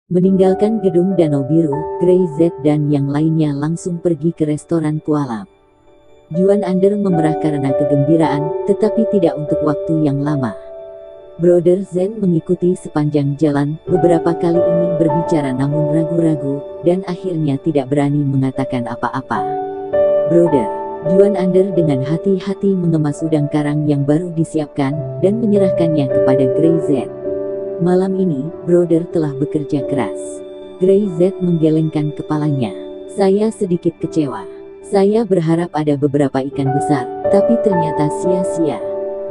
Meninggalkan gedung Danau Biru, Gray Z dan yang lainnya langsung pergi ke restoran Kuala. Juan Ander memerah karena kegembiraan, tetapi tidak untuk waktu yang lama. Brother Zen mengikuti sepanjang jalan, beberapa kali ingin berbicara namun ragu-ragu, dan akhirnya tidak berani mengatakan apa-apa. Brother Juan Ander dengan hati-hati mengemas udang karang yang baru disiapkan, dan menyerahkannya kepada Gray Z. Malam ini, Brother telah bekerja keras. Gray Z menggelengkan kepalanya. Saya sedikit kecewa. Saya berharap ada beberapa ikan besar, tapi ternyata sia-sia.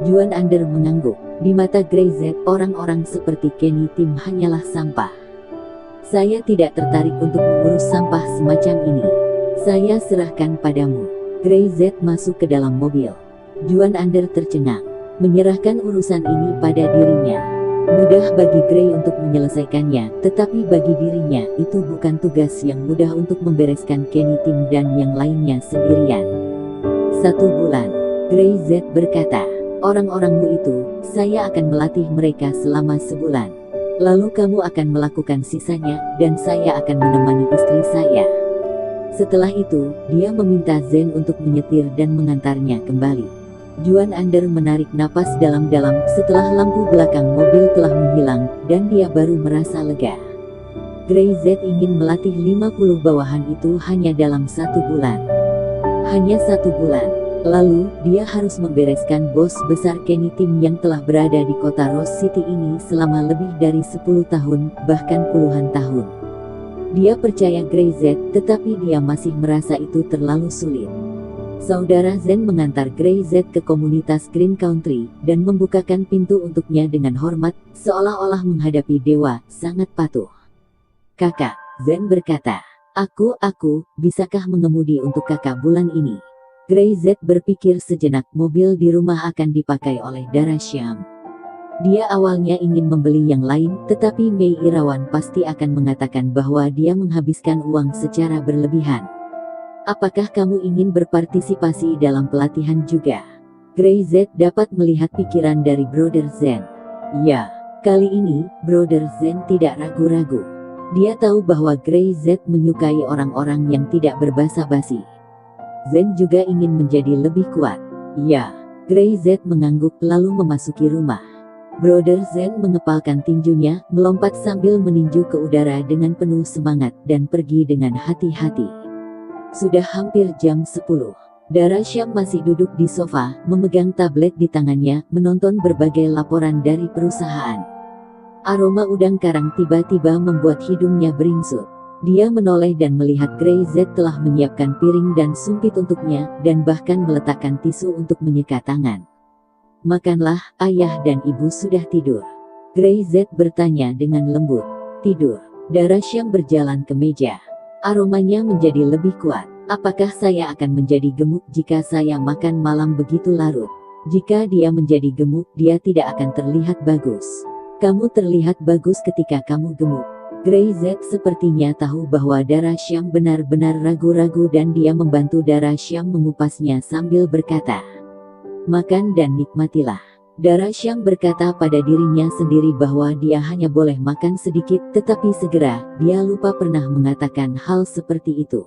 Juan Ander mengangguk. Di mata Gray Z, orang-orang seperti Kenny Tim hanyalah sampah. Saya tidak tertarik untuk mengurus sampah semacam ini. Saya serahkan padamu. Gray Z masuk ke dalam mobil. Juan Ander tercengang. Menyerahkan urusan ini pada dirinya. Mudah bagi Gray untuk menyelesaikannya, tetapi bagi dirinya, itu bukan tugas yang mudah untuk membereskan Kenny Tim dan yang lainnya sendirian. 1 bulan. Gray Z berkata, orang-orangmu itu, saya akan melatih mereka selama sebulan. Lalu kamu akan melakukan sisanya, dan saya akan menemani istri saya. Setelah itu, dia meminta Zen untuk menyetir dan mengantarnya kembali. Juan Ander menarik napas dalam-dalam setelah lampu belakang mobil telah menghilang, dan dia baru merasa lega. Gray Z ingin melatih 50 bawahan itu hanya dalam 1 bulan. Hanya 1 bulan. Lalu, dia harus membereskan bos besar Kenny Tim yang telah berada di kota Rose City ini selama lebih dari 10 tahun, bahkan puluhan tahun. Dia percaya Gray Z, tetapi dia masih merasa itu terlalu sulit. Saudara Zen mengantar Gray Z ke komunitas Green Country, dan membukakan pintu untuknya dengan hormat, seolah-olah menghadapi dewa, sangat patuh. Kakak, Zen berkata, Aku, bisakah mengemudi untuk kakak bulan ini? Gray Z berpikir sejenak, mobil di rumah akan dipakai oleh Dara Syam. Dia awalnya ingin membeli yang lain, tetapi Mei Irawan pasti akan mengatakan bahwa dia menghabiskan uang secara berlebihan. Apakah kamu ingin berpartisipasi dalam pelatihan juga? Gray Z dapat melihat pikiran dari Brother Zen. Ya, kali ini, Brother Zen tidak ragu-ragu. Dia tahu bahwa Gray Z menyukai orang-orang yang tidak berbasa-basi. Zen juga ingin menjadi lebih kuat. Ya, Gray Z mengangguk lalu memasuki rumah. Brother Zen mengepalkan tinjunya, melompat sambil meninju ke udara dengan penuh semangat, dan pergi dengan hati-hati. Sudah hampir jam 10. Dara Syam masih duduk di sofa, memegang tablet di tangannya, menonton berbagai laporan dari perusahaan. Aroma udang karang tiba-tiba membuat hidungnya beringsut. Dia menoleh dan melihat Gray Z telah menyiapkan piring dan sumpit untuknya, dan bahkan meletakkan tisu untuk menyeka tangan. Makanlah, ayah dan ibu sudah tidur. Gray Z bertanya dengan lembut. Tidur. Dara Syam berjalan ke meja. Aromanya menjadi lebih kuat. Apakah saya akan menjadi gemuk jika saya makan malam begitu larut? Jika dia menjadi gemuk, dia tidak akan terlihat bagus. Kamu terlihat bagus ketika kamu gemuk. Gray Z sepertinya tahu bahwa Dara Syam benar-benar ragu-ragu dan dia membantu Dara Syam mengupasnya sambil berkata, makan dan nikmatilah. Dara Syam berkata pada dirinya sendiri bahwa dia hanya boleh makan sedikit, tetapi segera, dia lupa pernah mengatakan hal seperti itu.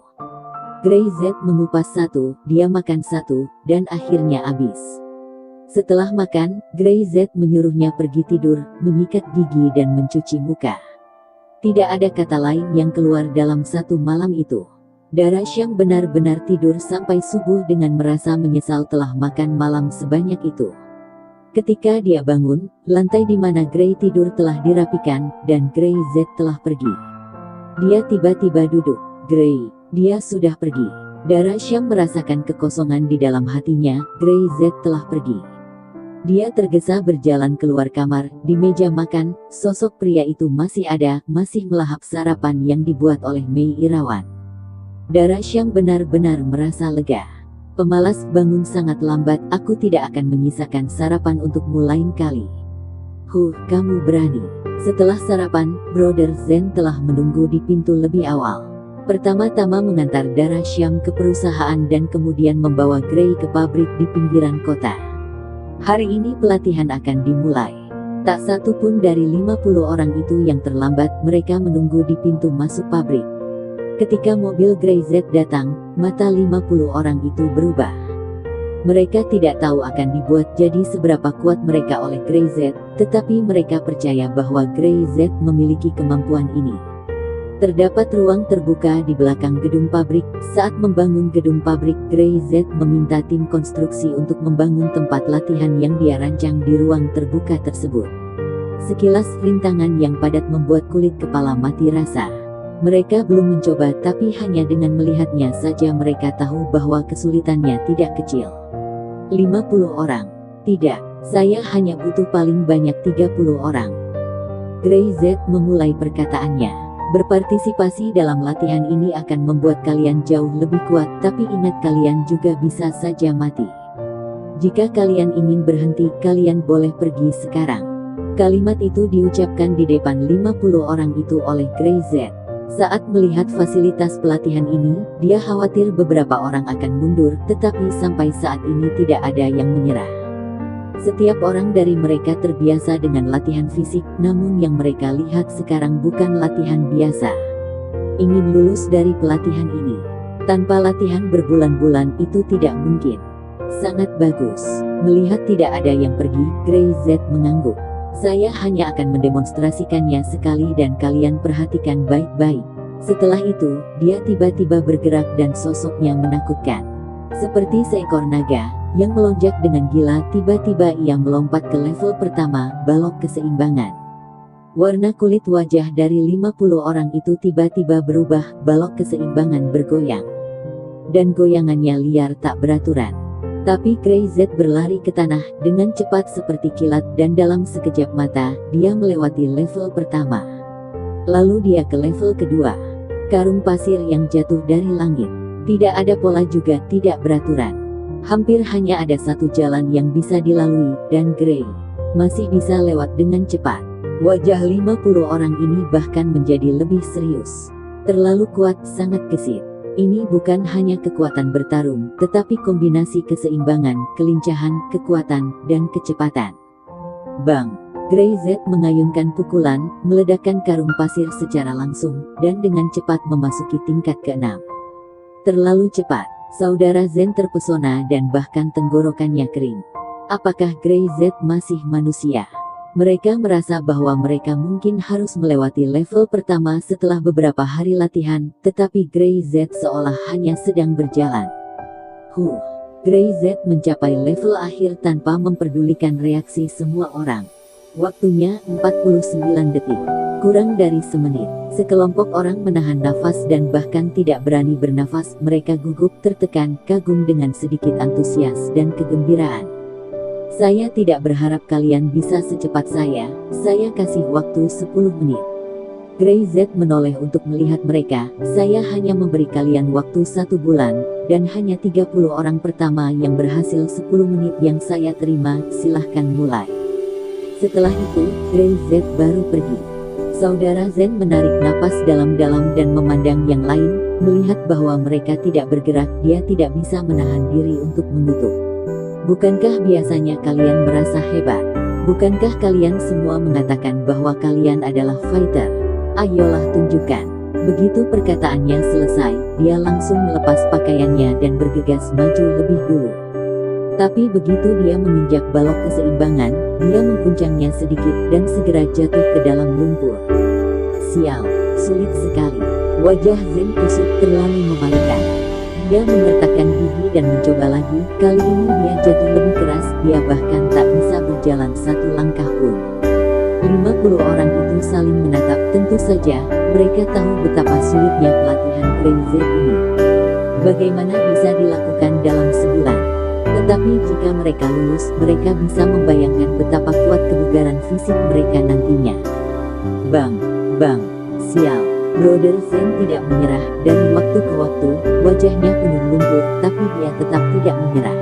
Gray Z mengupas 1, dia makan 1, dan akhirnya habis. Setelah makan, Gray Z menyuruhnya pergi tidur, menyikat gigi dan mencuci muka. Tidak ada kata lain yang keluar dalam 1 malam itu. Dara Syam benar-benar tidur sampai subuh dengan merasa menyesal telah makan malam sebanyak itu. Ketika dia bangun, lantai di mana Gray tidur telah dirapikan, dan Gray Z telah pergi. Dia tiba-tiba duduk. Gray, dia sudah pergi. Dara Syam merasakan kekosongan di dalam hatinya, Gray Z telah pergi. Dia tergesa berjalan keluar kamar, di meja makan, sosok pria itu masih ada, masih melahap sarapan yang dibuat oleh Mei Irawan. Dara Syam benar-benar merasa lega. Pemalas bangun sangat lambat, aku tidak akan menyisakan sarapan untukmu lain kali. Kamu berani. Setelah sarapan, Brother Zen telah menunggu di pintu lebih awal. Pertama-tama mengantar Dara Syam ke perusahaan dan kemudian membawa Gray ke pabrik di pinggiran kota. Hari ini pelatihan akan dimulai. Tak satu pun dari 50 orang itu yang terlambat, mereka menunggu di pintu masuk pabrik. Ketika mobil Grey Z datang, mata 50 orang itu berubah. Mereka tidak tahu akan dibuat jadi seberapa kuat mereka oleh Grey Z, tetapi mereka percaya bahwa Grey Z memiliki kemampuan ini. Terdapat ruang terbuka di belakang gedung pabrik. Saat membangun gedung pabrik, Grey Z meminta tim konstruksi untuk membangun tempat latihan yang dia rancang di ruang terbuka tersebut. Sekilas rintangan yang padat membuat kulit kepala mati rasa. Mereka belum mencoba, tapi hanya dengan melihatnya saja mereka tahu bahwa kesulitannya tidak kecil. 50 orang. Tidak, saya hanya butuh paling banyak 30 orang. Grey Z memulai perkataannya. Berpartisipasi dalam latihan ini akan membuat kalian jauh lebih kuat, tapi ingat kalian juga bisa saja mati. Jika kalian ingin berhenti, kalian boleh pergi sekarang. Kalimat itu diucapkan di depan 50 orang itu oleh Grey Z. Saat melihat fasilitas pelatihan ini, dia khawatir beberapa orang akan mundur, tetapi sampai saat ini tidak ada yang menyerah. Setiap orang dari mereka terbiasa dengan latihan fisik, namun yang mereka lihat sekarang bukan latihan biasa. Ingin lulus dari pelatihan ini tanpa latihan berbulan-bulan itu tidak mungkin. Sangat bagus. Melihat tidak ada yang pergi, Grey Z mengangguk. Saya hanya akan mendemonstrasikannya sekali dan kalian perhatikan baik-baik. Setelah itu, dia tiba-tiba bergerak dan sosoknya menakutkan. Seperti seekor naga yang melonjak dengan gila, tiba-tiba ia melompat ke level pertama, balok keseimbangan. Warna kulit wajah dari 50 orang itu tiba-tiba berubah, balok keseimbangan bergoyang. Dan goyangannya liar tak beraturan. Tapi Grey Z berlari ke tanah dengan cepat seperti kilat dan dalam sekejap mata, dia melewati level pertama. Lalu dia ke level kedua. Karung pasir yang jatuh dari langit. Tidak ada pola juga tidak beraturan. Hampir hanya ada satu jalan yang bisa dilalui, dan Grey masih bisa lewat dengan cepat. Wajah 50 orang ini bahkan menjadi lebih serius. Terlalu kuat, sangat gesit. Ini bukan hanya kekuatan bertarung, tetapi kombinasi keseimbangan, kelincahan, kekuatan, dan kecepatan. Bang! Grey Z mengayunkan pukulan, meledakkan karung pasir secara langsung, dan dengan cepat memasuki tingkat ke-6. Terlalu cepat. Saudara Zen terpesona dan bahkan tenggorokannya kering. Apakah Grey Z masih manusia? Mereka merasa bahwa mereka mungkin harus melewati level pertama setelah beberapa hari latihan, tetapi Grey Z seolah hanya sedang berjalan. Grey Z mencapai level akhir tanpa memperdulikan reaksi semua orang. Waktunya 49 detik. Kurang dari semenit. Sekelompok orang menahan nafas dan bahkan tidak berani bernafas. Mereka gugup, tertekan, kagum dengan sedikit antusias dan kegembiraan. Saya tidak berharap kalian bisa secepat saya kasih waktu 10 menit. Grey Z menoleh untuk melihat mereka. Saya hanya memberi kalian waktu 1 bulan, dan hanya 30 orang pertama yang berhasil 10 menit yang saya terima, silahkan mulai. Setelah itu, Grey Z baru pergi. Saudara Zen menarik napas dalam-dalam dan memandang yang lain, melihat bahwa mereka tidak bergerak, dia tidak bisa menahan diri untuk mengutuk. Bukankah biasanya kalian merasa hebat? Bukankah kalian semua mengatakan bahwa kalian adalah fighter? Ayolah tunjukkan. Begitu perkataannya selesai, dia langsung melepas pakaiannya dan bergegas maju lebih dulu. Tapi begitu dia menginjak balok keseimbangan, dia mengguncangnya sedikit dan segera jatuh ke dalam lumpur. Sial, sulit sekali. Wajah Zen kusut terlalu memalukan. Dia mengertakkan gigi dan mencoba lagi. Kali ini dia jatuh lebih keras, dia bahkan tak bisa berjalan 1 langkah pun. 50 orang itu saling menatap. Tentu saja, mereka tahu betapa sulitnya pelatihan Grey Z ini. Bagaimana bisa dilakukan dalam sebulan? Tetapi jika mereka lulus, mereka bisa membayangkan betapa kuat kebugaran fisik mereka nantinya. Bang, sial. Brother Zen tidak menyerah. Dari waktu ke waktu, wajahnya penuh lumpur, tapi dia tetap tidak menyerah.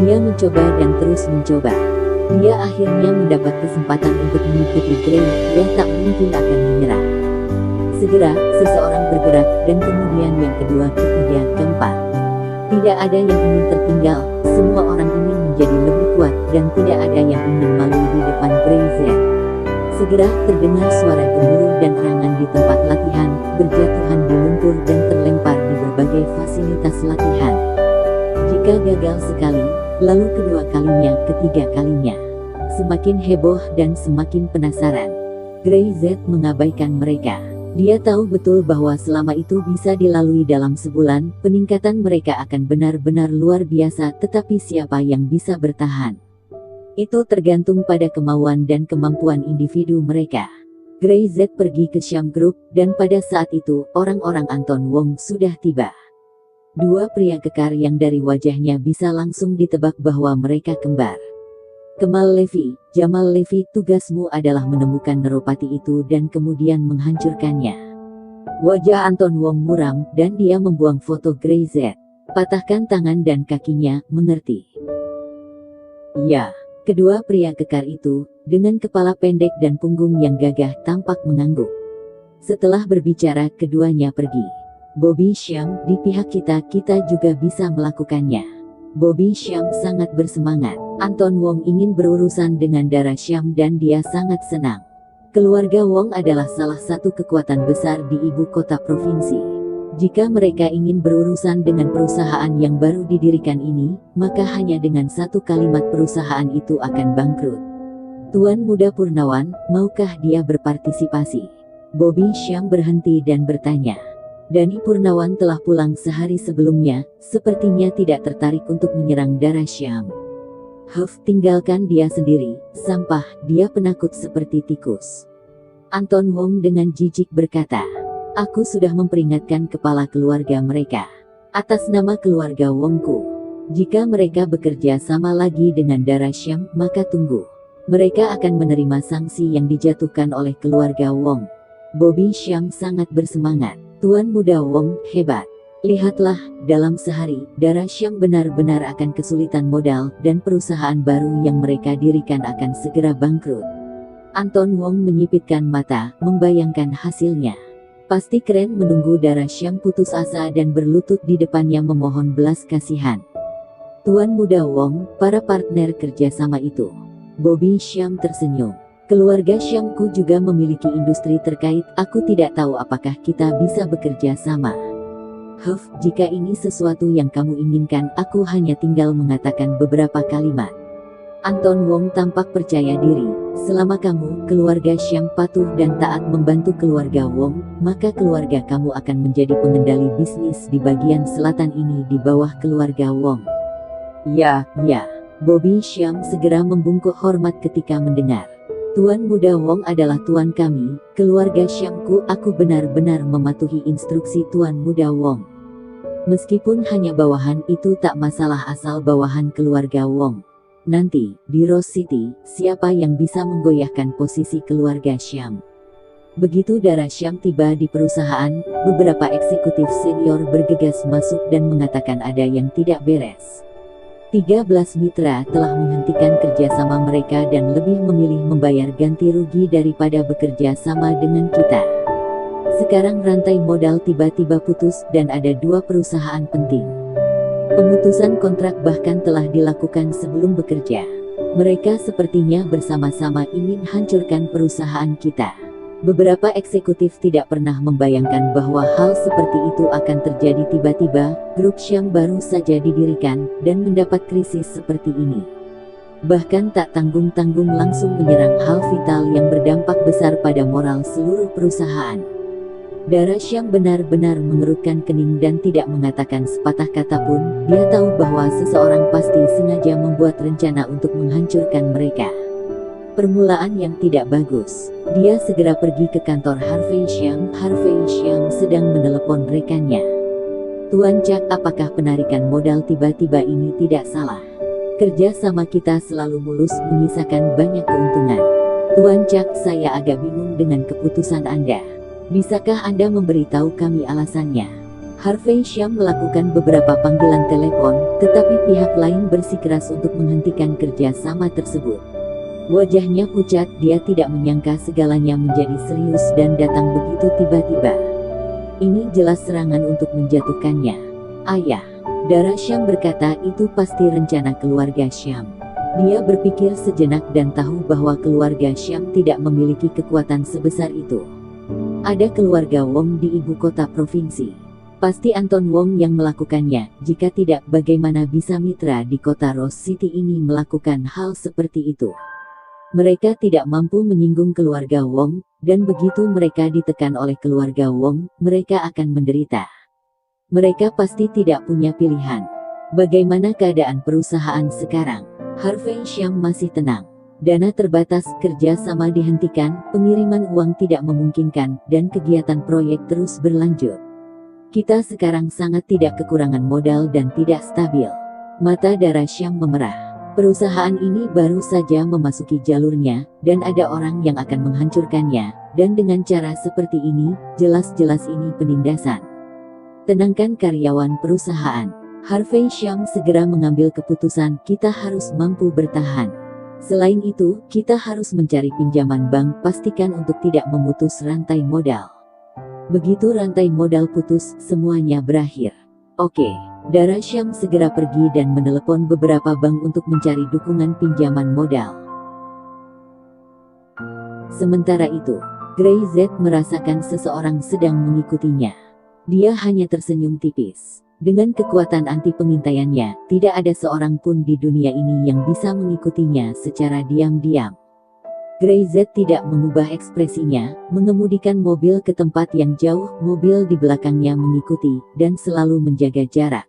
Dia mencoba dan terus mencoba. Dia akhirnya mendapat kesempatan untuk mengikuti Grey. Dia tak mungkin akan menyerah. Segera, seseorang bergerak, dan kemudian yang kedua, ketiga, keempat. Tidak ada yang ingin tertinggal, semua orang ingin menjadi lebih kuat. dan tidak ada yang ingin malu di depan Grey Z. Segera terdengar suara gemuruh dan erangan di tempat latihan, berjatuhan di lumpur dan terlempar di berbagai fasilitas latihan. Jika gagal sekali, lalu kedua kalinya, ketiga kalinya. Semakin heboh dan semakin penasaran. Grey Z mengabaikan mereka. Dia tahu betul bahwa selama itu bisa dilalui dalam sebulan, peningkatan mereka akan benar-benar luar biasa, tetapi siapa yang bisa bertahan? Itu tergantung pada kemauan dan kemampuan individu mereka. Grey Z pergi ke Siam Group, dan pada saat itu, orang-orang Anton Wong sudah tiba. Dua pria kekar yang dari wajahnya bisa langsung ditebak bahwa mereka kembar. Kemal Levy, Jamal Levy, tugasmu adalah menemukan Neropati itu dan kemudian menghancurkannya. Wajah Anton Wong muram, dan dia membuang foto Grey Z. Patahkan tangan dan kakinya, mengerti? Ya. Kedua pria kekar itu, dengan kepala pendek dan punggung yang gagah, tampak mengangguk. Setelah berbicara, keduanya pergi. Bobby Siam, di pihak kita juga bisa melakukannya. Bobby Siam sangat bersemangat. Anton Wong ingin berurusan dengan darah Siam dan dia sangat senang. Keluarga Wong adalah salah satu kekuatan besar di ibu kota provinsi. Jika mereka ingin berurusan dengan perusahaan yang baru didirikan ini, maka hanya dengan satu kalimat perusahaan itu akan bangkrut. Tuan Muda Purnawan, maukah dia berpartisipasi? Bobby Siam berhenti dan bertanya. Dani Purnawan telah pulang sehari sebelumnya, sepertinya tidak tertarik untuk menyerang darah Siam. Huff, tinggalkan dia sendiri, sampah, dia penakut seperti tikus. Anton Wong dengan jijik berkata. Aku sudah memperingatkan kepala keluarga mereka. Atas nama keluarga Wongku. Jika mereka bekerja sama lagi dengan darah Siam, maka tunggu. Mereka akan menerima sanksi yang dijatuhkan oleh keluarga Wong. Bobby Siam sangat bersemangat. Tuan Muda Wong, hebat. Lihatlah, dalam sehari, darah Siam benar-benar akan kesulitan modal, dan perusahaan baru yang mereka dirikan akan segera bangkrut. Anton Wong menyipitkan mata, membayangkan hasilnya. Pasti keren. Menunggu darah Siam putus asa dan berlutut di depannya memohon belas kasihan. Tuan Muda Wong, para partner kerjasama itu. Bobby Siam tersenyum. Keluarga Siamku juga memiliki industri terkait, aku tidak tahu apakah kita bisa bekerja sama. Huff, jika ini sesuatu yang kamu inginkan, aku hanya tinggal mengatakan beberapa kalimat. Anton Wong tampak percaya diri. Selama kamu, keluarga Siam patuh dan taat membantu keluarga Wong, maka keluarga kamu akan menjadi pengendali bisnis di bagian selatan ini di bawah keluarga Wong. Ya. Bobby Siam segera membungkuk hormat ketika mendengar. Tuan Muda Wong adalah tuan kami, keluarga Siamku, aku benar-benar mematuhi instruksi Tuan Muda Wong. Meskipun hanya bawahan, itu tak masalah asal bawahan keluarga Wong. Nanti, di Rose City, siapa yang bisa menggoyahkan posisi keluarga Siam? Begitu darah Siam tiba di perusahaan, beberapa eksekutif senior bergegas masuk dan mengatakan ada yang tidak beres. 13 mitra telah menghentikan kerjasama mereka dan lebih memilih membayar ganti rugi daripada bekerja sama dengan kita. Sekarang rantai modal tiba-tiba putus dan ada dua perusahaan penting. Pemutusan kontrak bahkan telah dilakukan sebelum bekerja. Mereka sepertinya bersama-sama ingin hancurkan perusahaan kita. Beberapa eksekutif tidak pernah membayangkan bahwa hal seperti itu akan terjadi tiba-tiba. Grup Siam baru saja didirikan, dan mendapat krisis seperti ini. Bahkan tak tanggung-tanggung langsung menyerang hal vital yang berdampak besar pada moral seluruh perusahaan. Darah Siam benar-benar mengerutkan kening dan tidak mengatakan sepatah kata pun. Dia tahu bahwa seseorang pasti sengaja membuat rencana untuk menghancurkan mereka. Permulaan yang tidak bagus. Dia segera pergi ke kantor Harvey Siam. Harvey Siam sedang menelepon rekannya. Tuan Cak, apakah penarikan modal tiba-tiba ini tidak salah? Kerja sama kita selalu mulus, menyisakan banyak keuntungan. Tuan Cak, saya agak bingung dengan keputusan Anda. Bisakah Anda memberitahu kami alasannya? Harvey Siam melakukan beberapa panggilan telepon, tetapi pihak lain bersikeras untuk menghentikan kerja sama tersebut. Wajahnya pucat, dia tidak menyangka segalanya menjadi serius dan datang begitu tiba-tiba. Ini jelas serangan untuk menjatuhkannya. Ayah, darah Siam berkata itu pasti rencana keluarga Siam. Dia berpikir sejenak dan tahu bahwa keluarga Syam tidak memiliki kekuatan sebesar itu. Ada keluarga Wong di ibu kota provinsi. Pasti Anton Wong yang melakukannya. Jika tidak, bagaimana bisa mitra di kota Rose City ini melakukan hal seperti itu? Mereka tidak mampu menyinggung keluarga Wong, dan begitu mereka ditekan oleh keluarga Wong, mereka akan menderita. Mereka pasti tidak punya pilihan. Bagaimana keadaan perusahaan sekarang? Harvey Shum masih tenang. Dana terbatas, kerja sama dihentikan, pengiriman uang tidak memungkinkan, dan kegiatan proyek terus berlanjut. Kita sekarang sangat tidak kekurangan modal dan tidak stabil. Mata darah Shum memerah. Perusahaan ini baru saja memasuki jalurnya, dan ada orang yang akan menghancurkannya, dan dengan cara seperti ini, jelas-jelas ini penindasan. Tenangkan karyawan perusahaan. Harvey Shum segera mengambil keputusan, kita harus mampu bertahan. Selain itu, kita harus mencari pinjaman bank, pastikan untuk tidak memutus rantai modal. Begitu rantai modal putus, semuanya berakhir. Oke. Dara Shum segera pergi dan menelepon beberapa bank untuk mencari dukungan pinjaman modal. Sementara itu, Gray Z merasakan seseorang sedang mengikutinya. Dia hanya tersenyum tipis. Dengan kekuatan anti pengintaiannya, tidak ada seorang pun di dunia ini yang bisa mengikutinya secara diam-diam. Gray Z tidak mengubah ekspresinya, mengemudikan mobil ke tempat yang jauh, mobil di belakangnya mengikuti, dan selalu menjaga jarak.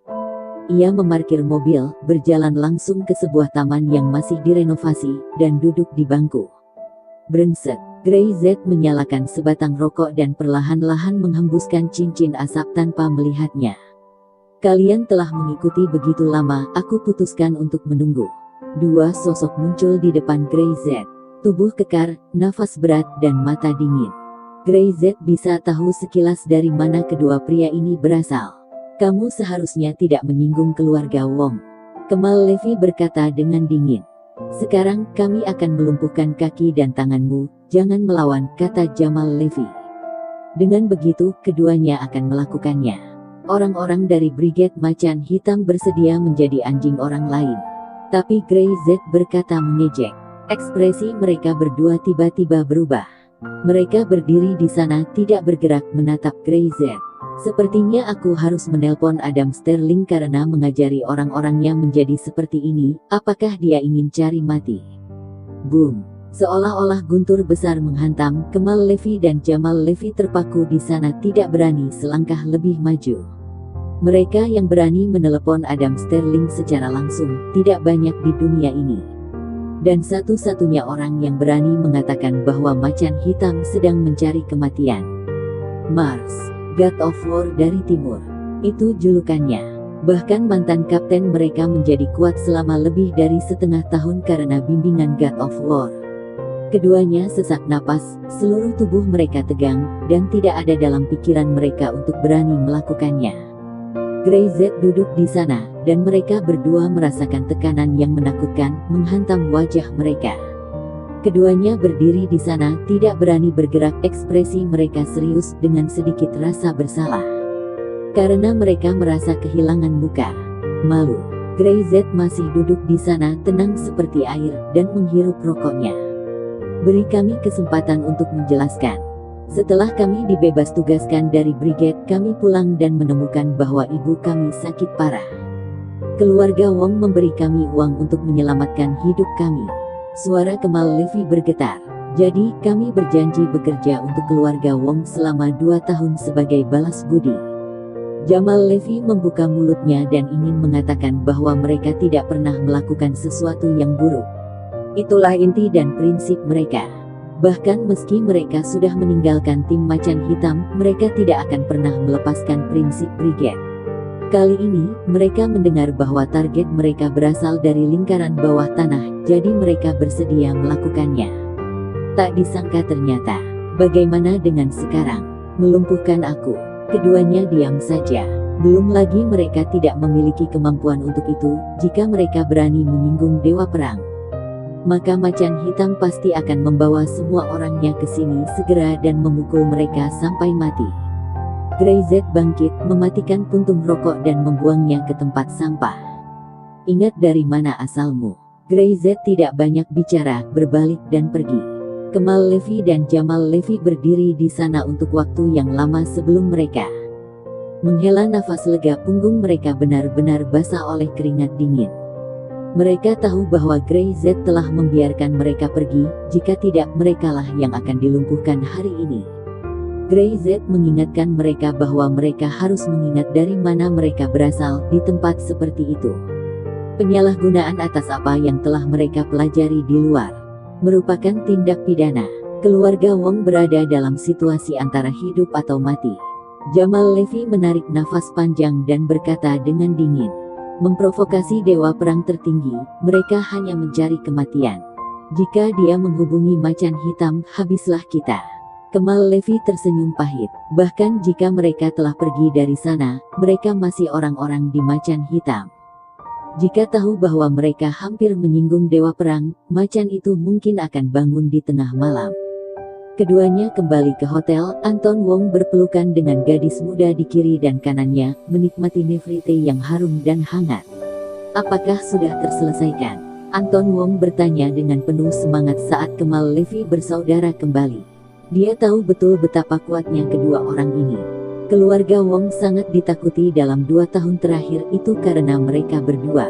Ia memarkir mobil, berjalan langsung ke sebuah taman yang masih direnovasi, dan duduk di bangku. Brengsek, Gray Z menyalakan sebatang rokok dan perlahan-lahan menghembuskan cincin asap tanpa melihatnya. Kalian telah mengikuti begitu lama, aku putuskan untuk menunggu. Dua sosok muncul di depan Gray Z. Tubuh kekar, nafas berat, dan mata dingin. Gray Z bisa tahu sekilas dari mana kedua pria ini berasal. Kamu seharusnya tidak menyinggung keluarga Wong. Kemal Levy berkata dengan dingin. Sekarang kami akan melumpuhkan kaki dan tanganmu, jangan melawan, kata Jamal Levy. Dengan begitu, keduanya akan melakukannya. Orang-orang dari Brigade Macan Hitam bersedia menjadi anjing orang lain. Tapi Gray Z berkata mengejek. Ekspresi mereka berdua tiba-tiba berubah. Mereka berdiri di sana, tidak bergerak, menatap Gray Z. Sepertinya aku harus menelpon Adam Sterling karena mengajari orang-orangnya menjadi seperti ini. Apakah dia ingin cari mati? Boom! Seolah-olah guntur besar menghantam, Kemal Levy dan Jamal Levy terpaku di sana, tidak berani selangkah lebih maju. Mereka yang berani menelepon Adam Sterling secara langsung, tidak banyak di dunia ini. Dan satu-satunya orang yang berani mengatakan bahwa Macan Hitam sedang mencari kematian. Mars, God of War dari Timur. Itu julukannya. Bahkan mantan kapten mereka menjadi kuat selama lebih dari setengah tahun karena bimbingan God of War. Keduanya sesak napas, seluruh tubuh mereka tegang, dan tidak ada dalam pikiran mereka untuk berani melakukannya. Gray Z duduk di sana, dan mereka berdua merasakan tekanan yang menakutkan, menghantam wajah mereka. Keduanya berdiri di sana, tidak berani bergerak, ekspresi mereka serius dengan sedikit rasa bersalah. Karena mereka merasa kehilangan muka. Malu. Gray Z masih duduk di sana, tenang seperti air, dan menghirup rokoknya. Beri kami kesempatan untuk menjelaskan. Setelah kami dibebas tugaskan dari brigade, kami pulang dan menemukan bahwa ibu kami sakit parah. Keluarga Wong memberi kami uang untuk menyelamatkan hidup kami. Suara Kemal Levy bergetar. Jadi, kami berjanji bekerja untuk keluarga Wong selama 2 tahun sebagai balas budi. Jamal Levy membuka mulutnya dan ingin mengatakan bahwa mereka tidak pernah melakukan sesuatu yang buruk. Itulah inti dan prinsip mereka. Bahkan meski mereka sudah meninggalkan tim Macan Hitam, mereka tidak akan pernah melepaskan prinsip brigade. Kali ini, mereka mendengar bahwa target mereka berasal dari lingkaran bawah tanah, jadi mereka bersedia melakukannya. Tak disangka ternyata. Bagaimana dengan sekarang? Melumpuhkan aku. Keduanya diam saja. Belum lagi mereka tidak memiliki kemampuan untuk itu, jika mereka berani menyinggung Dewa Perang. Maka Macan Hitam pasti akan membawa semua orangnya ke sini segera dan memukul mereka sampai mati. Gray Z bangkit, mematikan puntung rokok dan membuangnya ke tempat sampah. Ingat dari mana asalmu? Gray Z tidak banyak bicara, berbalik dan pergi. Kemal Levy dan Jamal Levy berdiri di sana untuk waktu yang lama sebelum mereka menghela nafas lega. Punggung mereka benar-benar basah oleh keringat dingin. Mereka tahu bahwa Gray Z telah membiarkan mereka pergi, jika tidak merekalah yang akan dilumpuhkan hari ini. Gray Z mengingatkan mereka bahwa mereka harus mengingat dari mana mereka berasal di tempat seperti itu. Penyalahgunaan atas apa yang telah mereka pelajari di luar merupakan tindak pidana. Keluarga Wong berada dalam situasi antara hidup atau mati. Jamal Levy menarik nafas panjang dan berkata dengan dingin, "Memprovokasi dewa perang tertinggi, mereka hanya mencari kematian. Jika dia menghubungi macan hitam, habislah kita." Kemal Levy tersenyum pahit. Bahkan jika mereka telah pergi dari sana, mereka masih orang-orang di macan hitam. Jika tahu bahwa mereka hampir menyinggung dewa perang, macan itu mungkin akan bangun di tengah malam. Keduanya kembali ke hotel. Anton Wong berpelukan dengan gadis muda di kiri dan kanannya, menikmati nevrite yang harum dan hangat. "Apakah sudah terselesaikan?" Anton Wong bertanya dengan penuh semangat saat Kemal Levy bersaudara kembali. Dia tahu betul betapa kuatnya kedua orang ini. Keluarga Wong sangat ditakuti dalam 2 tahun terakhir itu karena mereka berdua.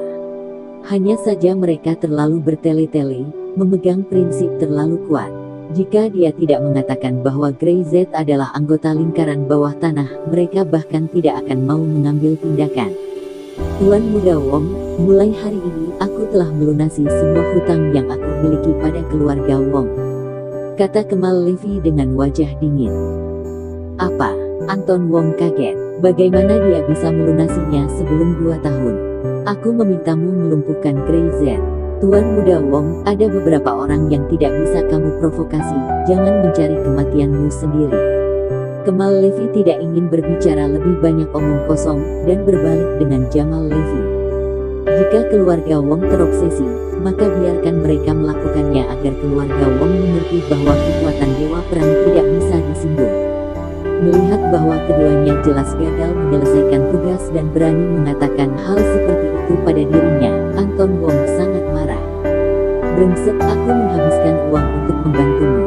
Hanya saja mereka terlalu bertele-tele, memegang prinsip terlalu kuat. Jika dia tidak mengatakan bahwa Gray Z adalah anggota lingkaran bawah tanah, mereka bahkan tidak akan mau mengambil tindakan. "Tuan Muda Wong, mulai hari ini aku telah melunasi semua hutang yang aku miliki pada keluarga Wong," kata Kemal Levy dengan wajah dingin. "Apa?" Anton Wong kaget. Bagaimana dia bisa melunasinya sebelum 2 tahun? "Aku memintamu melumpuhkan Gray Z." "Tuan Muda Wong, ada beberapa orang yang tidak bisa kamu provokasi, jangan mencari kematianmu sendiri." Kemal Levy tidak ingin berbicara lebih banyak omong kosong, dan berbalik dengan Jamal Levy. "Jika keluarga Wong terobsesi, maka biarkan mereka melakukannya agar keluarga Wong mengerti bahwa kekuatan dewa perang tidak bisa disinggung." Melihat bahwa keduanya jelas gagal menyelesaikan tugas dan berani mengatakan hal seperti itu pada dirinya, Anton Wong sangat marah. "Brengsek, aku menghabiskan uang untuk membantumu.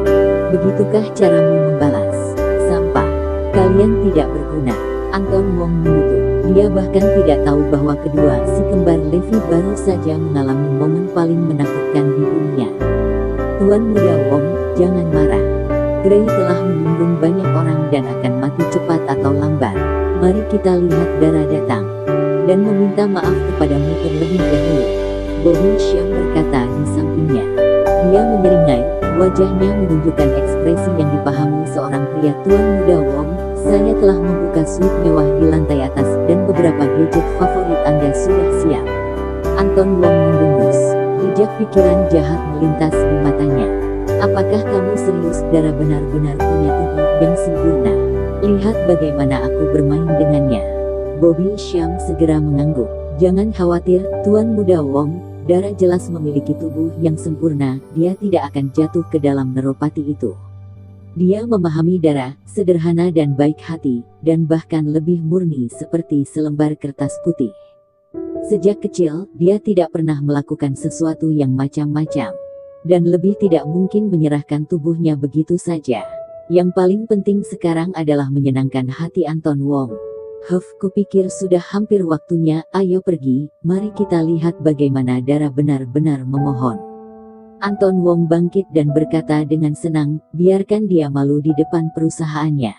Begitukah caramu membalas? Sampah. Kalian tidak berguna." Anton Wong mengutuk. Dia bahkan tidak tahu bahwa kedua si kembar Levy baru saja mengalami momen paling menakutkan di dunia. "Tuan Muda Wong, jangan marah. Gray telah menyinggung banyak orang dan akan mati cepat atau lambat. Mari kita lihat darah datang dan meminta maaf kepadamu terlebih dahulu," Bobby Syam berkata di sampingnya. Dia menyeringai, wajahnya menunjukkan ekspresi yang dipahami seorang pria. "Tuan Muda Wong, saya telah membuka suite mewah di lantai atas dan beberapa gadget favorit Anda sudah siap." Anton Wong mendengus. Jejak pikiran jahat melintas di matanya. "Apakah kamu serius? Dara benar-benar punya tubuh yang sempurna. Lihat bagaimana aku bermain dengannya." Bobby Syam segera mengangguk. "Jangan khawatir, Tuan Muda Wong, Dara jelas memiliki tubuh yang sempurna. Dia tidak akan jatuh ke dalam neropati itu. Dia memahami Dara, sederhana dan baik hati, dan bahkan lebih murni seperti selembar kertas putih. Sejak kecil, dia tidak pernah melakukan sesuatu yang macam-macam. Dan lebih tidak mungkin menyerahkan tubuhnya begitu saja. Yang paling penting sekarang adalah menyenangkan hati Anton Wong." Kupikir sudah hampir waktunya. Ayo pergi, mari kita lihat bagaimana Dara benar-benar memohon." Anton Wong bangkit dan berkata dengan senang, "Biarkan dia malu di depan perusahaannya.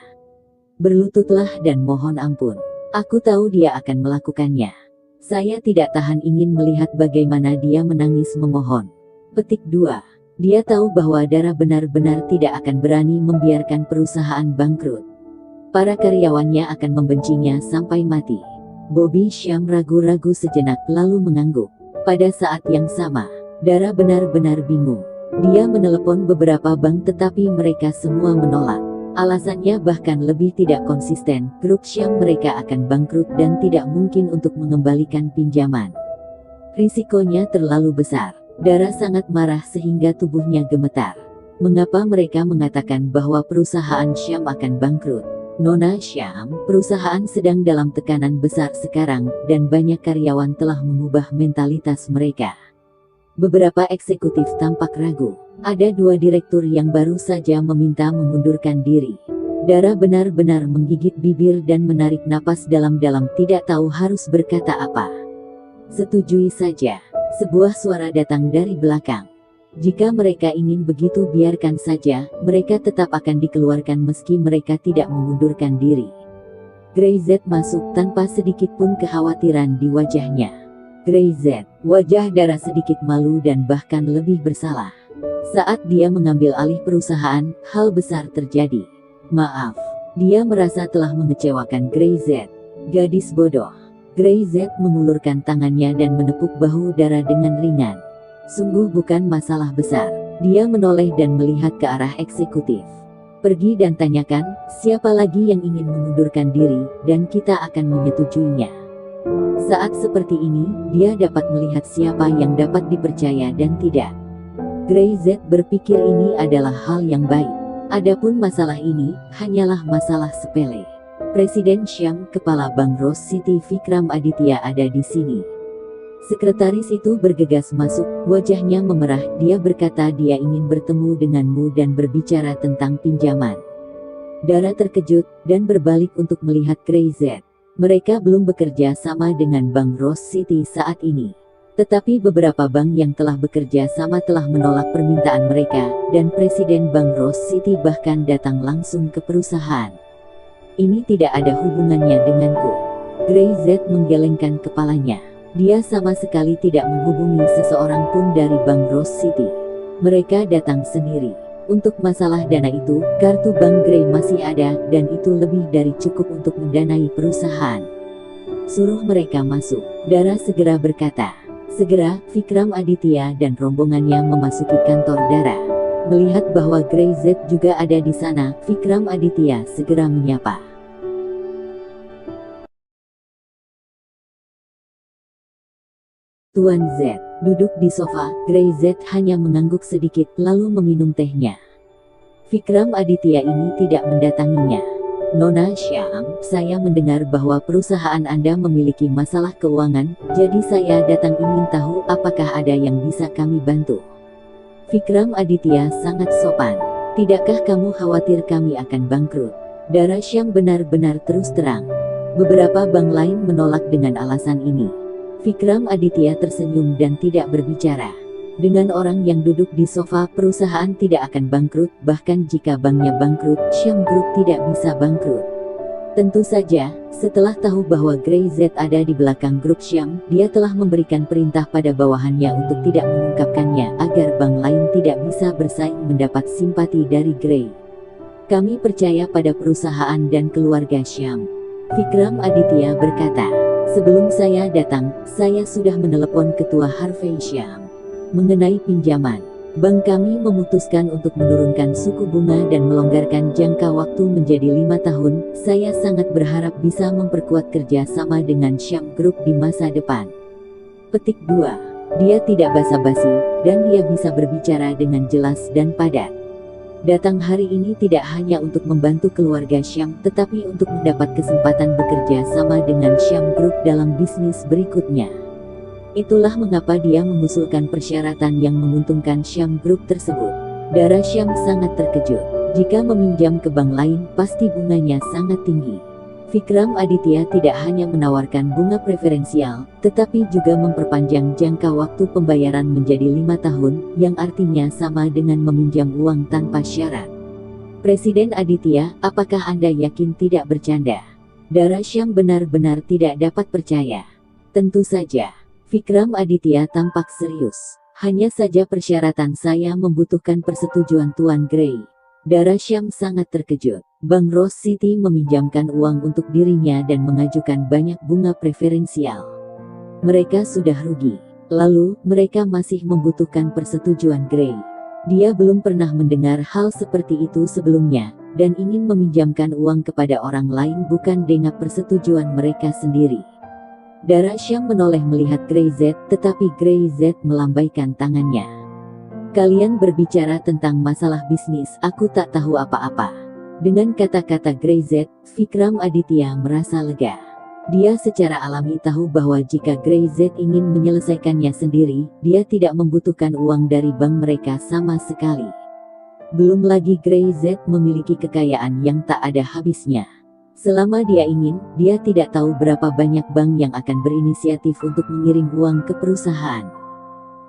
Berlututlah dan mohon ampun. Aku tahu dia akan melakukannya. Saya tidak tahan ingin melihat bagaimana dia menangis memohon." Petik 2. Dia tahu bahwa Dara benar-benar tidak akan berani membiarkan perusahaan bangkrut. Para karyawannya akan membencinya sampai mati. Bobby Syam ragu-ragu sejenak lalu mengangguk. Pada saat yang sama, Dara benar-benar bingung. Dia menelepon beberapa bank tetapi mereka semua menolak. Alasannya bahkan lebih tidak konsisten. Grup Syam mereka akan bangkrut dan tidak mungkin untuk mengembalikan pinjaman. Risikonya terlalu besar. Dara sangat marah sehingga tubuhnya gemetar. Mengapa mereka mengatakan bahwa perusahaan Syam akan bangkrut? "Nona Syam, perusahaan sedang dalam tekanan besar sekarang, dan banyak karyawan telah mengubah mentalitas mereka. Beberapa eksekutif tampak ragu. Ada 2 direktur yang baru saja meminta mengundurkan diri. Dara benar-benar menggigit bibir dan menarik napas dalam-dalam, tidak tahu harus berkata apa. Setujui saja. Sebuah suara datang dari belakang. Jika mereka ingin begitu, biarkan saja, mereka tetap akan dikeluarkan meski mereka tidak mengundurkan diri. Grey-Z masuk tanpa sedikit pun kekhawatiran di wajahnya. Grey-Z, wajah Dara sedikit malu dan bahkan lebih bersalah. Saat dia mengambil alih perusahaan, hal besar terjadi. Maaf, dia merasa telah mengecewakan Grey-Z. Gadis bodoh. Grey-Z mengulurkan tangannya dan menepuk bahu Dara dengan ringan. Sungguh bukan masalah besar. Dia menoleh dan melihat ke arah eksekutif. Pergi dan tanyakan, siapa lagi yang ingin mengundurkan diri, dan kita akan menyetujuinya. Saat seperti ini, dia dapat melihat siapa yang dapat dipercaya dan tidak. Grey-Z berpikir ini adalah hal yang baik. Adapun masalah ini, hanyalah masalah sepele. Presiden Syam, Kepala Bank Rose City Vikram Aditya ada di sini. Sekretaris itu bergegas masuk, wajahnya memerah. Dia berkata dia ingin bertemu denganmu dan berbicara tentang pinjaman. Dara terkejut, dan berbalik untuk melihat Grey-Z. Mereka belum bekerja sama dengan Bank Rose City saat ini. Tetapi beberapa bank yang telah bekerja sama telah menolak permintaan mereka, dan Presiden Bank Rose City bahkan datang langsung ke perusahaan. Ini tidak ada hubungannya denganku. Grey-Z menggelengkan kepalanya. Dia sama sekali tidak menghubungi seseorang pun dari Bank Rose City. Mereka datang sendiri. Untuk masalah dana itu, kartu Bank Grey masih ada, dan itu lebih dari cukup untuk mendanai perusahaan. Suruh mereka masuk. Dara segera berkata. Segera, Vikram Aditya dan rombongannya memasuki kantor Dara. Melihat bahwa Grey-Z juga ada di sana, Vikram Aditya segera menyapa. Tuan Z duduk di sofa. Grey-Z hanya mengangguk sedikit lalu meminum tehnya. Vikram Aditya ini tidak mendatanginya. Nona Syam, saya mendengar bahwa perusahaan Anda memiliki masalah keuangan, jadi saya datang ingin tahu apakah ada yang bisa kami bantu. Vikram Aditya sangat sopan. Tidakkah kamu khawatir kami akan bangkrut? Dara Syam benar-benar terus terang. Beberapa bank lain menolak dengan alasan ini. Vikram Aditya tersenyum dan tidak berbicara. Dengan orang yang duduk di sofa, perusahaan tidak akan bangkrut, bahkan jika banknya bangkrut, Syam Group tidak bisa bangkrut. Tentu saja, setelah tahu bahwa Grey-Z ada di belakang grup Syam, dia telah memberikan perintah pada bawahannya untuk tidak mengungkapkannya, agar bank lain tidak bisa bersaing mendapat simpati dari Grey. Kami percaya pada perusahaan dan keluarga Syam. Vikram Aditya berkata. Sebelum saya datang, saya sudah menelepon Ketua Harvey Syam. Mengenai pinjaman, bank kami memutuskan untuk menurunkan suku bunga dan melonggarkan jangka waktu menjadi 5 tahun. Saya sangat berharap bisa memperkuat kerjasama dengan Syam Group di masa depan. Petik 2. Dia tidak basa-basi, dan dia bisa berbicara dengan jelas dan padat. Datang hari ini tidak hanya untuk membantu keluarga Syam, tetapi untuk mendapat kesempatan bekerja sama dengan Syam Group dalam bisnis berikutnya. Itulah mengapa dia mengusulkan persyaratan yang menguntungkan Syam Group tersebut. Dara Syam sangat terkejut. Jika meminjam ke bank lain, pasti bunganya sangat tinggi. Vikram Aditya tidak hanya menawarkan bunga preferensial, tetapi juga memperpanjang jangka waktu pembayaran menjadi 5 tahun, yang artinya sama dengan meminjam uang tanpa syarat. Presiden Aditya, apakah Anda yakin tidak bercanda? Dara Syam benar-benar tidak dapat percaya. Tentu saja. Vikram Aditya tampak serius. Hanya saja persyaratan saya membutuhkan persetujuan Tuan Grey. Dara Syam sangat terkejut. Bank Rose City meminjamkan uang untuk dirinya dan mengajukan banyak bunga preferensial. Mereka sudah rugi. Lalu, mereka masih membutuhkan persetujuan Grey. Dia belum pernah mendengar hal seperti itu sebelumnya, dan ingin meminjamkan uang kepada orang lain bukan dengan persetujuan mereka sendiri. Dara Syam menoleh melihat Grey-Z, tetapi Grey-Z melambaikan tangannya. Kalian berbicara tentang masalah bisnis, aku tak tahu apa-apa. Dengan kata-kata Grey-Z, Vikram Aditya merasa lega. Dia secara alami tahu bahwa jika Grey Z ingin menyelesaikannya sendiri, dia tidak membutuhkan uang dari bank mereka sama sekali. Belum lagi Grey Z memiliki kekayaan yang tak ada habisnya. Selama dia ingin, dia tidak tahu berapa banyak bank yang akan berinisiatif untuk mengirim uang ke perusahaan.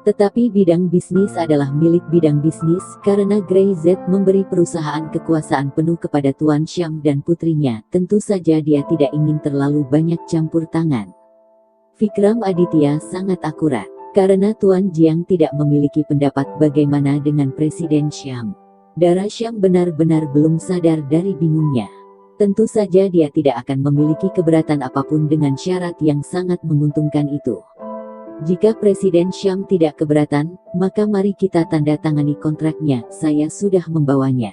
Tetapi bidang bisnis adalah milik bidang bisnis karena Grey Z memberi perusahaan kekuasaan penuh kepada Tuan Syam dan putrinya. Tentu saja dia tidak ingin terlalu banyak campur tangan. Vikram Aditya sangat akurat karena Tuan Jiang tidak memiliki pendapat bagaimana dengan Presiden Syam. Dara Syam benar-benar belum sadar dari bingungnya. Tentu saja dia tidak akan memiliki keberatan apapun dengan syarat yang sangat menguntungkan itu. Jika Presiden Syam tidak keberatan, maka mari kita tanda tangani kontraknya, saya sudah membawanya.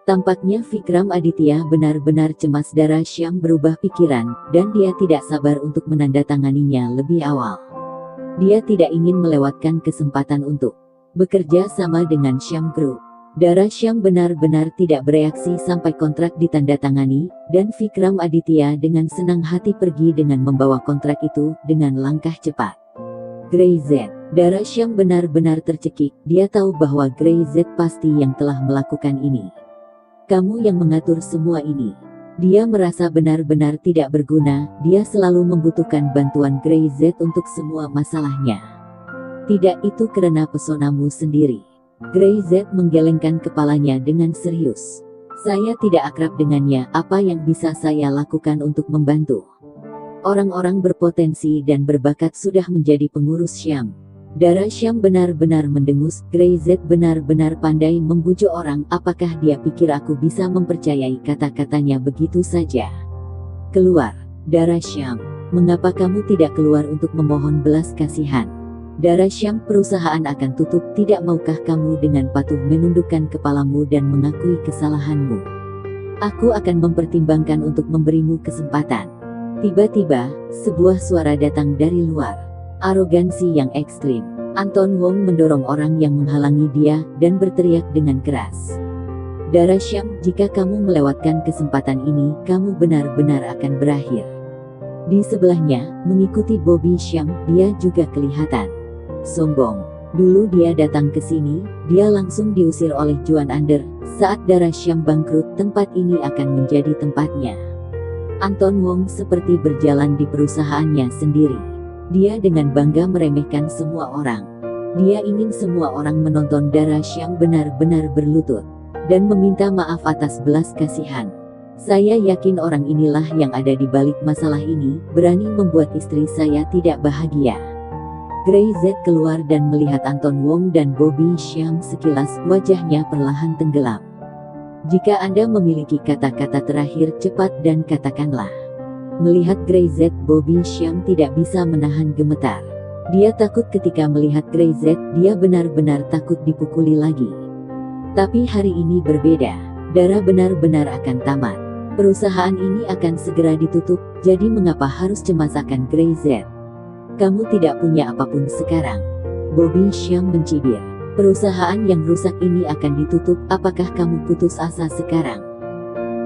Tampaknya Vikram Aditya benar-benar cemas. Dara Syam berubah pikiran, dan dia tidak sabar untuk menandatanganinya lebih awal. Dia tidak ingin melewatkan kesempatan untuk bekerja sama dengan Syam Group. Dara Syam benar-benar tidak bereaksi sampai kontrak ditandatangani, dan Vikram Aditya dengan senang hati pergi dengan membawa kontrak itu dengan langkah cepat. Grey Z. Dara Syam benar-benar tercekik, dia tahu bahwa Grey Z pasti yang telah melakukan ini. Kamu yang mengatur semua ini. Dia merasa benar-benar tidak berguna, dia selalu membutuhkan bantuan Grey Z untuk semua masalahnya. Tidak, itu karena pesonamu sendiri. Grey Z menggelengkan kepalanya dengan serius. Saya tidak akrab dengannya, apa yang bisa saya lakukan untuk membantu? Orang-orang berpotensi dan berbakat sudah menjadi pengurus Syam. Dara Syam benar-benar mendengus. Grey Z benar-benar pandai membujuk orang. Apakah dia pikir aku bisa mempercayai kata-katanya begitu saja? Keluar. Dara Syam, mengapa kamu tidak keluar untuk memohon belas kasihan? Dara Syam, perusahaan akan tutup. Tidak maukah kamu dengan patuh menundukkan kepalamu dan mengakui kesalahanmu? Aku akan mempertimbangkan untuk memberimu kesempatan. Tiba-tiba, sebuah suara datang dari luar. Arogansi yang ekstrim. Anton Wong mendorong orang yang menghalangi dia, dan berteriak dengan keras. Dara Syam, jika kamu melewatkan kesempatan ini, kamu benar-benar akan berakhir. Di sebelahnya, mengikuti Bobby Syam, dia juga kelihatan sombong. Dulu dia datang ke sini, dia langsung diusir oleh Juan Ander. Saat Dara Syam bangkrut, tempat ini akan menjadi tempatnya. Anton Wong seperti berjalan di perusahaannya sendiri. Dia dengan bangga meremehkan semua orang. Dia ingin semua orang menonton Dara Syam benar-benar berlutut dan meminta maaf atas belas kasihan. Saya yakin orang inilah yang ada di balik masalah ini, berani membuat istri saya tidak bahagia. Grey Z keluar dan melihat Anton Wong dan Bobby Syam sekilas, wajahnya perlahan tenggelam. Jika Anda memiliki kata-kata terakhir, cepat dan katakanlah. Melihat Grey Z, Bobby Syam tidak bisa menahan gemetar. Dia takut ketika melihat Grey Z, dia benar-benar takut dipukuli lagi. Tapi hari ini berbeda. Dara benar-benar akan tamat. Perusahaan ini akan segera ditutup, jadi mengapa harus cemas akan Grey Z? Kamu tidak punya apapun sekarang. Bobby Syam mencibir. Perusahaan yang rusak ini akan ditutup, apakah kamu putus asa sekarang?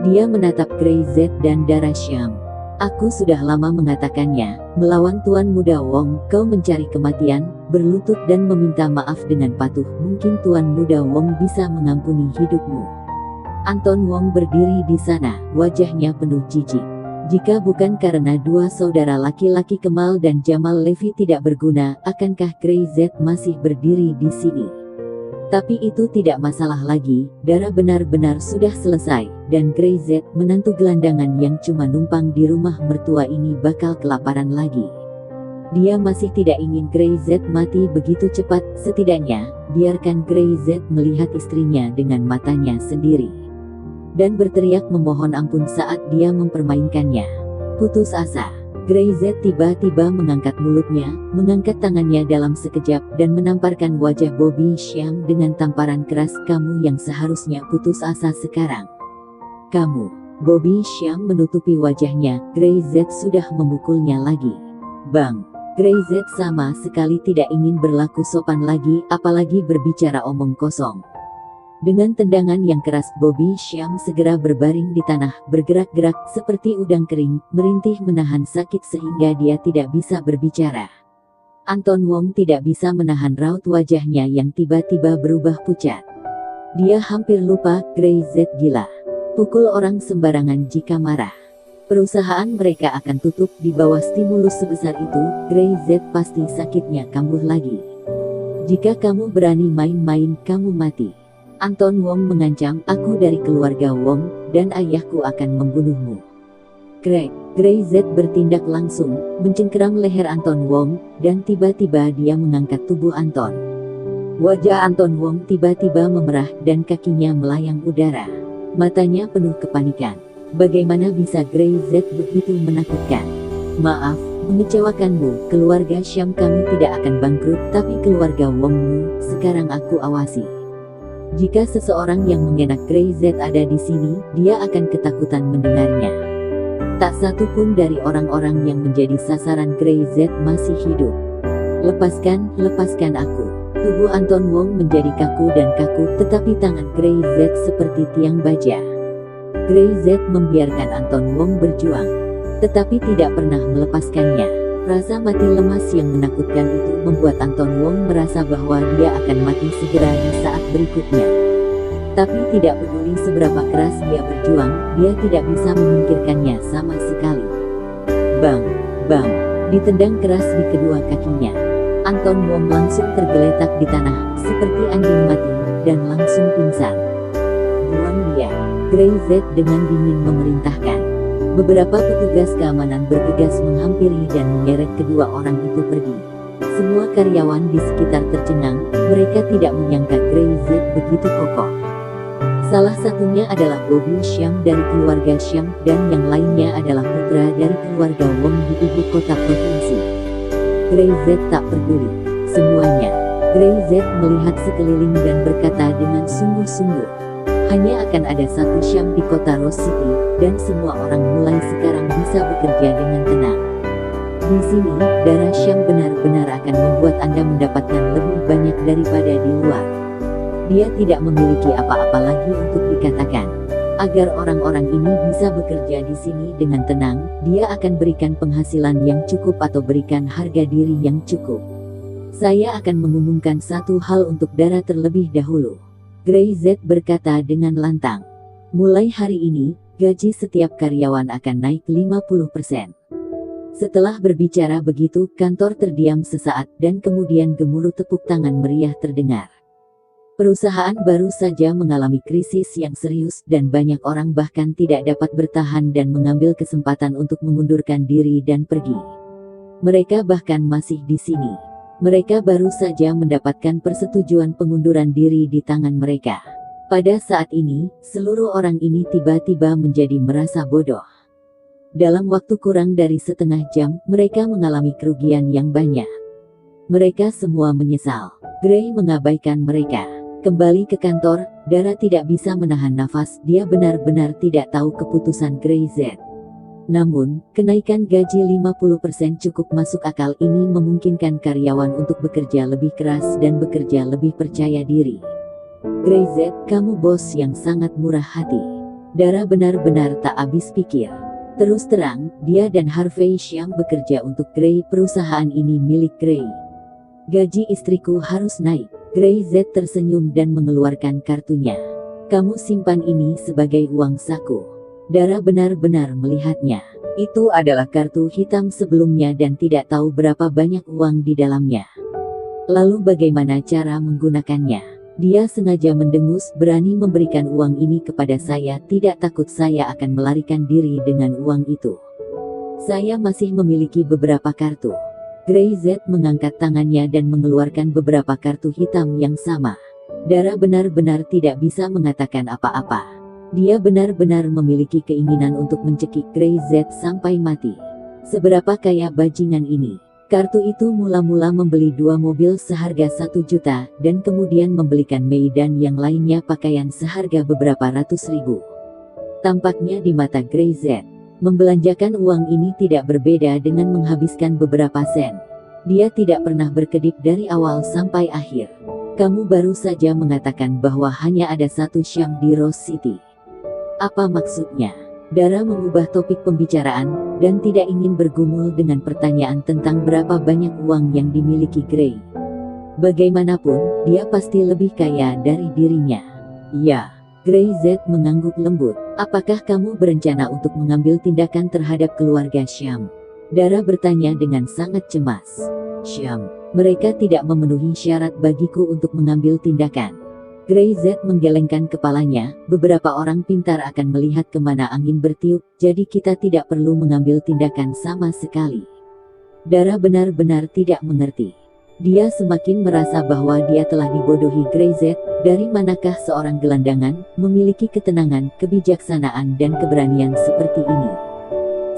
Dia menatap Grey Z dan Dara Syam. Aku sudah lama mengatakannya, melawan Tuan Muda Wong, kau mencari kematian, berlutut dan meminta maaf dengan patuh. Mungkin Tuan Muda Wong bisa mengampuni hidupmu. Anton Wong berdiri di sana, wajahnya penuh jijik. Jika bukan karena dua saudara laki-laki Kemal dan Jamal Levy tidak berguna, akankah Grey Z masih berdiri di sini? Tapi itu tidak masalah lagi, Dara benar-benar sudah selesai, dan Grey Z, menantu gelandangan yang cuma numpang di rumah mertua ini bakal kelaparan lagi. Dia masih tidak ingin Grey Z mati begitu cepat, setidaknya, biarkan Grey Z melihat istrinya dengan matanya sendiri. Dan berteriak memohon ampun saat dia mempermainkannya. Putus asa. Grey Z tiba-tiba mengangkat mulutnya, mengangkat tangannya dalam sekejap, dan menamparkan wajah Bobby Syam dengan tamparan keras. Kamu yang seharusnya putus asa sekarang. Kamu. Bobby Syam menutupi wajahnya. Grey Z sudah memukulnya lagi. Bang. Grey Z sama sekali tidak ingin berlaku sopan lagi, apalagi berbicara omong kosong. Dengan tendangan yang keras, Bobby Syam segera berbaring di tanah, bergerak-gerak seperti udang kering, merintih menahan sakit sehingga dia tidak bisa berbicara. Anton Wong tidak bisa menahan raut wajahnya yang tiba-tiba berubah pucat. Dia hampir lupa, Grey Z gila. Pukul orang sembarangan jika marah. Perusahaan mereka akan tutup di bawah stimulus sebesar itu, Grey Z pasti sakitnya kambuh lagi. Jika kamu berani main-main, kamu mati. Anton Wong mengancam, aku dari keluarga Wong, dan ayahku akan membunuhmu. Grey Z bertindak langsung, mencengkeram leher Anton Wong, dan tiba-tiba dia mengangkat tubuh Anton. Wajah Anton Wong tiba-tiba memerah dan kakinya melayang udara. Matanya penuh kepanikan. Bagaimana bisa Grey Z begitu menakutkan? Maaf, mengecewakanmu, keluarga Syam kami tidak akan bangkrut, tapi keluarga Wongmu, sekarang aku awasi. Jika seseorang yang mengenak Grey Z ada di sini, dia akan ketakutan mendengarnya. Tak satu pun dari orang-orang yang menjadi sasaran Grey Z masih hidup. Lepaskan aku. Tubuh Anton Wong menjadi kaku dan kaku, tetapi tangan Grey Z seperti tiang baja. Grey Z membiarkan Anton Wong berjuang, tetapi tidak pernah melepaskannya. Rasa mati lemas yang menakutkan itu membuat Anton Wong merasa bahwa dia akan mati segera di saat berikutnya. Tapi tidak peduli seberapa keras dia berjuang, dia tidak bisa memikirkannya sama sekali. Bang, ditendang keras di kedua kakinya. Anton Wong langsung tergeletak di tanah, seperti anjing mati, dan langsung pingsan. Buang dia, Grey Z dengan dingin memerintahkan. Beberapa petugas keamanan bergegas menghampiri dan menyeret kedua orang itu pergi. Semua karyawan di sekitar tercengang, mereka tidak menyangka Grey Z begitu kokoh. Salah satunya adalah Bobby Syam dari keluarga Syam, dan yang lainnya adalah putra dari keluarga Wong di ibu kota provinsi. Grey Z tak peduli semuanya. Grey Z melihat sekeliling dan berkata dengan sungguh-sungguh, hanya akan ada satu Syam di kota Rose City, dan semua orang mulai sekarang bisa bekerja dengan tenang. Di sini, darah Syam benar-benar akan membuat Anda mendapatkan lebih banyak daripada di luar. Dia tidak memiliki apa-apa lagi untuk dikatakan. Agar orang-orang ini bisa bekerja di sini dengan tenang, dia akan berikan penghasilan yang cukup atau berikan harga diri yang cukup. Saya akan mengumumkan satu hal untuk darah terlebih dahulu. Grey Z berkata dengan lantang. Mulai hari ini, gaji setiap karyawan akan naik 50%. Setelah berbicara begitu, kantor terdiam sesaat, dan kemudian gemuruh tepuk tangan meriah terdengar. Perusahaan baru saja mengalami krisis yang serius, dan banyak orang bahkan tidak dapat bertahan dan mengambil kesempatan untuk mengundurkan diri dan pergi. Mereka bahkan masih di sini. Mereka baru saja mendapatkan persetujuan pengunduran diri di tangan mereka. Pada saat ini, seluruh orang ini tiba-tiba menjadi merasa bodoh. Dalam waktu kurang dari setengah jam, mereka mengalami kerugian yang banyak. Mereka semua menyesal. Grey mengabaikan mereka. Kembali ke kantor, Dara tidak bisa menahan nafas, dia benar-benar tidak tahu keputusan Grey Z. Namun, kenaikan gaji 50% cukup masuk akal. Ini memungkinkan karyawan untuk bekerja lebih keras dan bekerja lebih percaya diri. Grey Z, kamu bos yang sangat murah hati. Dara benar-benar tak habis pikir. Terus terang, dia dan Harvey Syam bekerja untuk Grey, perusahaan ini milik Grey. Gaji istriku harus naik. Grey Z tersenyum dan mengeluarkan kartunya. Kamu simpan ini sebagai uang saku. Dara benar-benar melihatnya. Itu adalah kartu hitam sebelumnya dan tidak tahu berapa banyak uang di dalamnya. Lalu bagaimana cara menggunakannya? Dia sengaja mendengus, berani memberikan uang ini kepada saya, tidak takut saya akan melarikan diri dengan uang itu. Saya masih memiliki beberapa kartu. Grey Z mengangkat tangannya dan mengeluarkan beberapa kartu hitam yang sama. Dara benar-benar tidak bisa mengatakan apa-apa. Dia benar-benar memiliki keinginan untuk mencekik Grey Z sampai mati. Seberapa kaya bajingan ini? Kartu itu mula-mula membeli 2 mobil seharga 1 juta, dan kemudian membelikan Mei dan yang lainnya pakaian seharga beberapa ratus ribu. Tampaknya di mata Grey Z, membelanjakan uang ini tidak berbeda dengan menghabiskan beberapa sen. Dia tidak pernah berkedip dari awal sampai akhir. Kamu baru saja mengatakan bahwa hanya ada satu Syam di Rose City. Apa maksudnya? Dara mengubah topik pembicaraan, dan tidak ingin bergumul dengan pertanyaan tentang berapa banyak uang yang dimiliki Gray. Bagaimanapun, dia pasti lebih kaya dari dirinya. Ya, Gray Z mengangguk lembut. Apakah kamu berencana untuk mengambil tindakan terhadap keluarga Syam? Dara bertanya dengan sangat cemas. Syam, mereka tidak memenuhi syarat bagiku untuk mengambil tindakan. Gray Z menggelengkan kepalanya, beberapa orang pintar akan melihat kemana angin bertiup, jadi kita tidak perlu mengambil tindakan sama sekali. Dara benar-benar tidak mengerti. Dia semakin merasa bahwa dia telah dibodohi. Gray Z, dari manakah seorang gelandangan, memiliki ketenangan, kebijaksanaan dan keberanian seperti ini?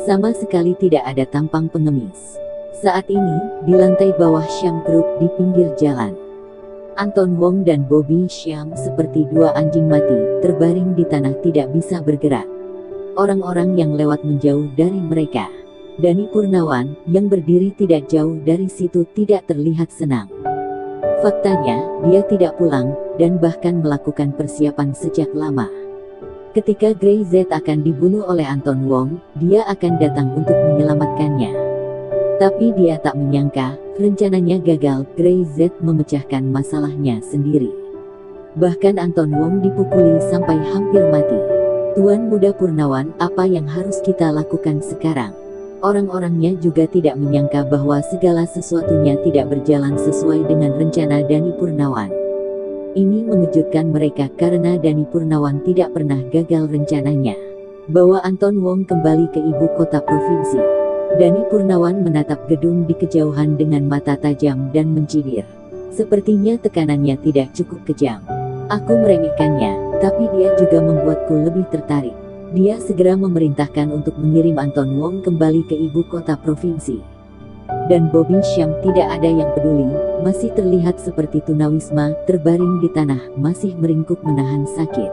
Sama sekali tidak ada tampang pengemis. Saat ini, di lantai bawah Syam Group di pinggir jalan, Anton Wong dan Bobby Syam seperti dua anjing mati, terbaring di tanah tidak bisa bergerak. Orang-orang yang lewat menjauh dari mereka. Dani Purnawan, yang berdiri tidak jauh dari situ tidak terlihat senang. Faktanya, dia tidak pulang, dan bahkan melakukan persiapan sejak lama. Ketika Gray Z akan dibunuh oleh Anton Wong, dia akan datang untuk menyelamatkannya. Tapi dia tak menyangka, rencananya gagal. Gray Z memecahkan masalahnya sendiri. Bahkan Anton Wong dipukuli sampai hampir mati. Tuan Muda Purnawan, apa yang harus kita lakukan sekarang? Orang-orangnya juga tidak menyangka bahwa segala sesuatunya tidak berjalan sesuai dengan rencana Dani Purnawan. Ini mengejutkan mereka karena Dani Purnawan tidak pernah gagal rencananya. Bawa Anton Wong kembali ke ibu kota provinsi. Dani Purnawan menatap gedung di kejauhan dengan mata tajam dan mencibir. Sepertinya tekanannya tidak cukup kejam. Aku meremehkannya, tapi dia juga membuatku lebih tertarik. Dia segera memerintahkan untuk mengirim Anton Wong kembali ke ibu kota provinsi. Dan Bobby Syam tidak ada yang peduli, masih terlihat seperti tunawisma, terbaring di tanah, masih meringkuk menahan sakit.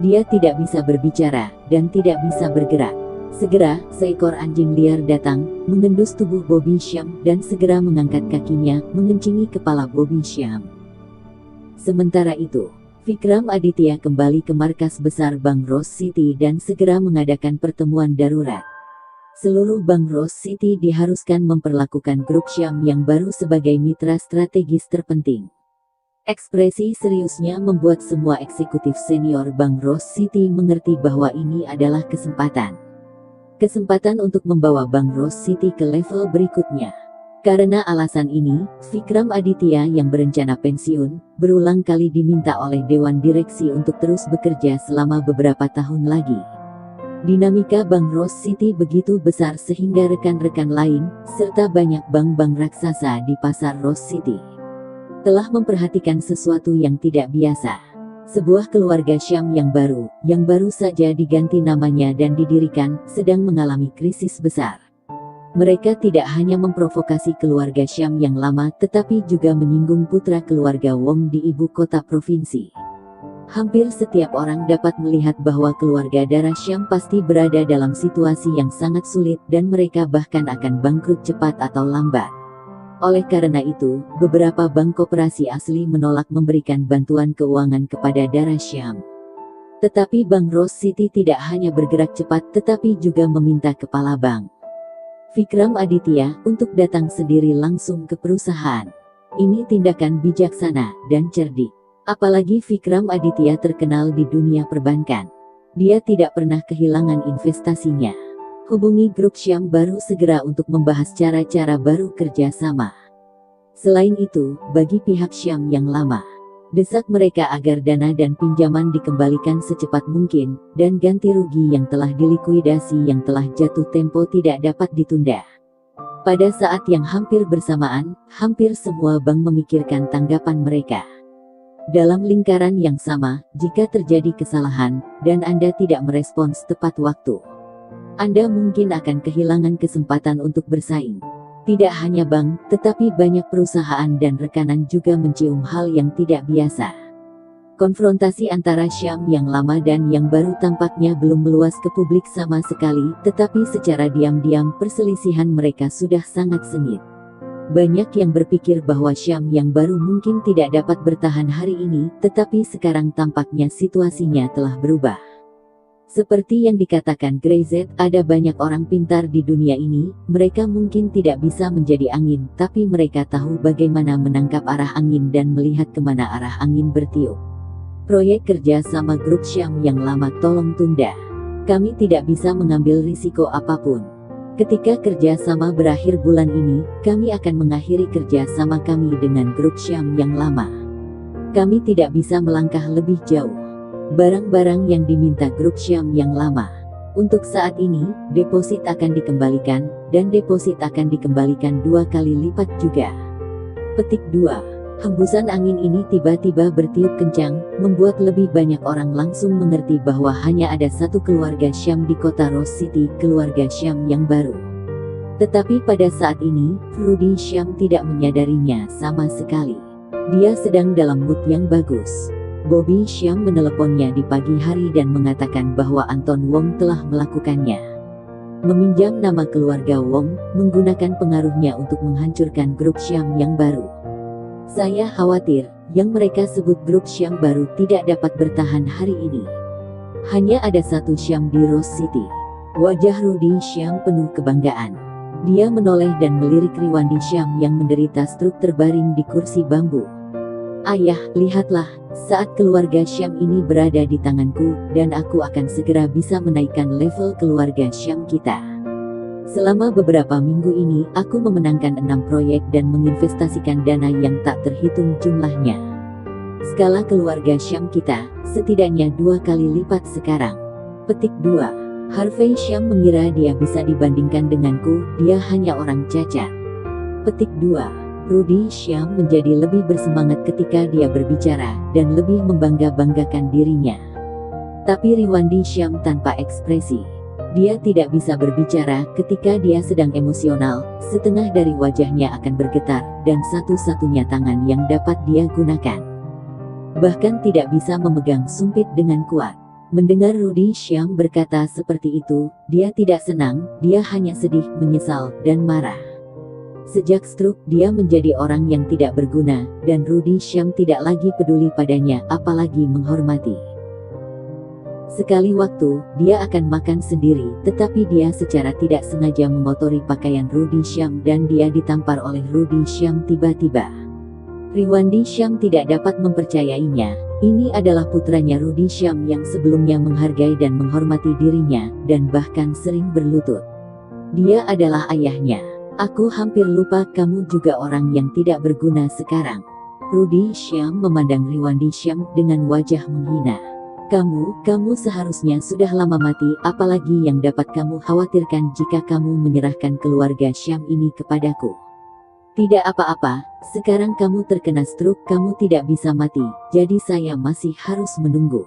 Dia tidak bisa berbicara, dan tidak bisa bergerak. Segera, seekor anjing liar datang, mengendus tubuh Bobby Syam, dan segera mengangkat kakinya, mengencingi kepala Bobby Syam. Sementara itu, Vikram Aditya kembali ke markas besar Bank Rose City dan segera mengadakan pertemuan darurat. Seluruh Bank Rose City diharuskan memperlakukan grup Syam yang baru sebagai mitra strategis terpenting. Ekspresi seriusnya membuat semua eksekutif senior Bank Rose City mengerti bahwa ini adalah kesempatan. Kesempatan untuk membawa Bank Rose City ke level berikutnya. Karena alasan ini, Vikram Aditya yang berencana pensiun, berulang kali diminta oleh Dewan Direksi untuk terus bekerja selama beberapa tahun lagi. Dinamika Bank Rose City begitu besar sehingga rekan-rekan lain, serta banyak bank-bank raksasa di pasar Rose City, telah memperhatikan sesuatu yang tidak biasa. Sebuah keluarga Syam yang baru saja diganti namanya dan didirikan, sedang mengalami krisis besar. Mereka tidak hanya memprovokasi keluarga Syam yang lama, tetapi juga menyinggung putra keluarga Wong di ibu kota provinsi. Hampir setiap orang dapat melihat bahwa keluarga darah Syam pasti berada dalam situasi yang sangat sulit dan mereka bahkan akan bangkrut cepat atau lambat. Oleh karena itu, beberapa bank koperasi asli menolak memberikan bantuan keuangan kepada darah Syam. Tetapi Bank Rose City tidak hanya bergerak cepat tetapi juga meminta kepala bank, Vikram Aditya, untuk datang sendiri langsung ke perusahaan. Ini tindakan bijaksana dan cerdik. Apalagi Vikram Aditya terkenal di dunia perbankan. Dia tidak pernah kehilangan investasinya. Hubungi grup Syam baru segera untuk membahas cara-cara baru kerja sama. Selain itu, bagi pihak Syam yang lama, desak mereka agar dana dan pinjaman dikembalikan secepat mungkin, dan ganti rugi yang telah dilikuidasi yang telah jatuh tempo tidak dapat ditunda. Pada saat yang hampir bersamaan, hampir semua bank memikirkan tanggapan mereka. Dalam lingkaran yang sama, jika terjadi kesalahan, dan Anda tidak merespons tepat waktu, Anda mungkin akan kehilangan kesempatan untuk bersaing. Tidak hanya bank, tetapi banyak perusahaan dan rekanan juga mencium hal yang tidak biasa. Konfrontasi antara Syam yang lama dan yang baru tampaknya belum meluas ke publik sama sekali, tetapi secara diam-diam perselisihan mereka sudah sangat sengit. Banyak yang berpikir bahwa Syam yang baru mungkin tidak dapat bertahan hari ini, tetapi sekarang tampaknya situasinya telah berubah. Seperti yang dikatakan Grey ada banyak orang pintar di dunia ini, mereka mungkin tidak bisa menjadi angin, tapi mereka tahu bagaimana menangkap arah angin dan melihat kemana arah angin bertiup. Proyek kerja sama grup Syam yang lama tolong tunda. Kami tidak bisa mengambil risiko apapun. Ketika kerja sama berakhir bulan ini, kami akan mengakhiri kerja sama kami dengan grup Syam yang lama. Kami tidak bisa melangkah lebih jauh. Barang-barang yang diminta grup Syam yang lama. Untuk saat ini, deposit akan dikembalikan, dan deposit akan dikembalikan 2 kali lipat juga. Petik 2. Hembusan angin ini tiba-tiba bertiup kencang, membuat lebih banyak orang langsung mengerti bahwa hanya ada satu keluarga Syam di kota Rose City, keluarga Syam yang baru. Tetapi pada saat ini, Rudy Syam tidak menyadarinya sama sekali. Dia sedang dalam mood yang bagus. Bobby Syam meneleponnya di pagi hari dan mengatakan bahwa Anton Wong telah melakukannya. Meminjam nama keluarga Wong, menggunakan pengaruhnya untuk menghancurkan grup Syam yang baru. Saya khawatir, yang mereka sebut grup Syam baru tidak dapat bertahan hari ini. Hanya ada satu Syam di Rose City. Wajah Rudy Syam penuh kebanggaan. Dia menoleh dan melirik Riwandi Syam yang menderita stroke terbaring di kursi bambu. Ayah, lihatlah, saat keluarga Syam ini berada di tanganku, dan aku akan segera bisa menaikkan level keluarga Syam kita. Selama beberapa minggu ini, aku memenangkan 6 proyek dan menginvestasikan dana yang tak terhitung jumlahnya. Skala keluarga Syam kita, setidaknya 2 kali lipat sekarang. Petik 2. Harvey Syam mengira dia bisa dibandingkan denganku, dia hanya orang cacat. Petik 2. Rudy Syam menjadi lebih bersemangat ketika dia berbicara, dan lebih membangga-banggakan dirinya. Tapi Riwandi Syam tanpa ekspresi. Dia tidak bisa berbicara ketika dia sedang emosional, setengah dari wajahnya akan bergetar, dan satu-satunya tangan yang dapat dia gunakan. Bahkan tidak bisa memegang sumpit dengan kuat. Mendengar Rudy Syam berkata seperti itu, dia tidak senang, dia hanya sedih, menyesal, dan marah. Sejak stroke, dia menjadi orang yang tidak berguna, dan Rudy Syam tidak lagi peduli padanya, apalagi menghormati. Sekali waktu, dia akan makan sendiri, tetapi dia secara tidak sengaja mengotori pakaian Rudy Syam dan dia ditampar oleh Rudy Syam tiba-tiba. Riwandi Syam tidak dapat mempercayainya. Ini adalah putranya Rudy Syam yang sebelumnya menghargai dan menghormati dirinya, dan bahkan sering berlutut. Dia adalah ayahnya. Aku hampir lupa kamu juga orang yang tidak berguna sekarang. Rudy Syam memandang Riwandi Syam dengan wajah menghina. Kamu seharusnya sudah lama mati, apalagi yang dapat kamu khawatirkan jika kamu menyerahkan keluarga Syam ini kepadaku. Tidak apa-apa, sekarang kamu terkena stroke, kamu tidak bisa mati, jadi saya masih harus menunggu.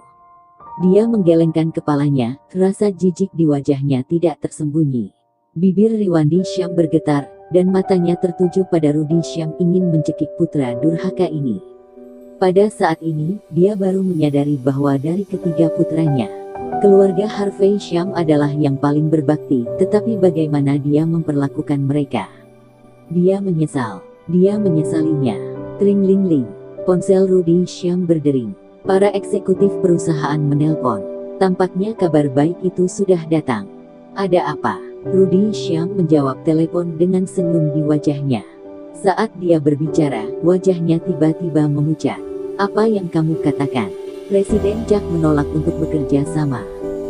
Dia menggelengkan kepalanya, rasa jijik di wajahnya tidak tersembunyi. Bibir Riwandi Syam bergetar, dan matanya tertuju pada Rudy Syam ingin mencekik putra durhaka ini. Pada saat ini, dia baru menyadari bahwa dari ketiga putranya, keluarga Harvey Syam adalah yang paling berbakti, tetapi bagaimana dia memperlakukan mereka. Dia menyesalinya. Tring-ling-ling, ponsel Rudy Syam berdering. Para eksekutif perusahaan menelpon. Tampaknya kabar baik itu sudah datang. Ada apa? Rudy Syam menjawab telepon dengan senyum di wajahnya. Saat dia berbicara, wajahnya tiba-tiba memucat. Apa yang kamu katakan? Presiden Jack menolak untuk bekerja sama.